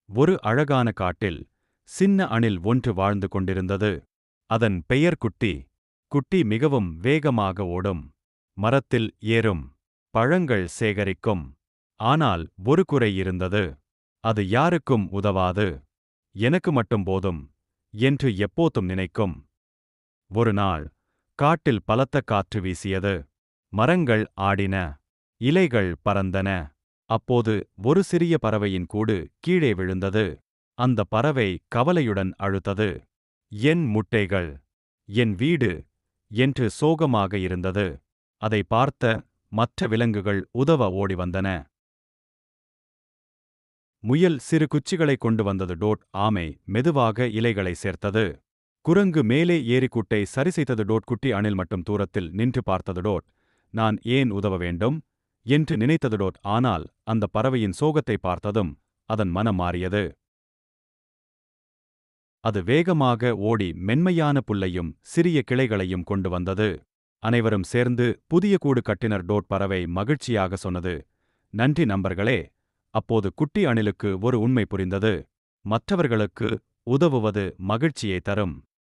ஒரு அழகான காட்டில் சின்ன அணில் ஒன்று வாழ்ந்து கொண்டிருந்தது. அதன் பெயர் குட்டி. குட்டி மிகவும் வேகமாக ஓடும், மரத்தில் ஏறும், பழங்கள் சேகரிக்கும். ஆனால் ஒரு குறை இருந்தது. அது யாருக்கும் உதவாது. எனக்கு மட்டும் போதும் என்று எப்போதும் நினைக்கும். ஒரு நாள் காட்டில் பலத்த காற்று வீசியது. மரங்கள் ஆடின, இலைகள் பறந்தன. அப்போது ஒரு சிறிய பறவையின் கூடு கீழே விழுந்தது. அந்த பறவை கவலையுடன் அழுதது. என் முட்டைகள், என் வீடு என்று சோகமாக இருந்தது. அதை பார்த்த மற்ற விலங்குகள் உதவ ஓடி வந்தன. முயல் சிறு குச்சிகளை கொண்டு வந்தது. ஆமை மெதுவாக இலைகளை சேர்த்தது. குரங்கு மேலே ஏறி கூட்டை சரிசெய்தது. குட்டி அணில் மட்டும் தூரத்தில் நின்று பார்த்தது. நான் ஏன் உதவ வேண்டும் என்று நினைத்தது. ஆனால் அந்த பறவையின் சோகத்தை பார்த்ததும் அதன் மனம் மாறியது. அது வேகமாக ஓடி மென்மையான புல்லையும் சிறிய கிளைகளையும் கொண்டு வந்தது. அனைவரும் சேர்ந்து புதிய கூடு கட்டினர். பறவை மகிழ்ச்சியாக சொன்னது, நன்றி நண்பர்களே. அப்போது குட்டி அணிலுக்கு ஒரு உண்மை புரிந்தது. மற்றவர்களுக்கு உதவுவது மகிழ்ச்சியை தரும்.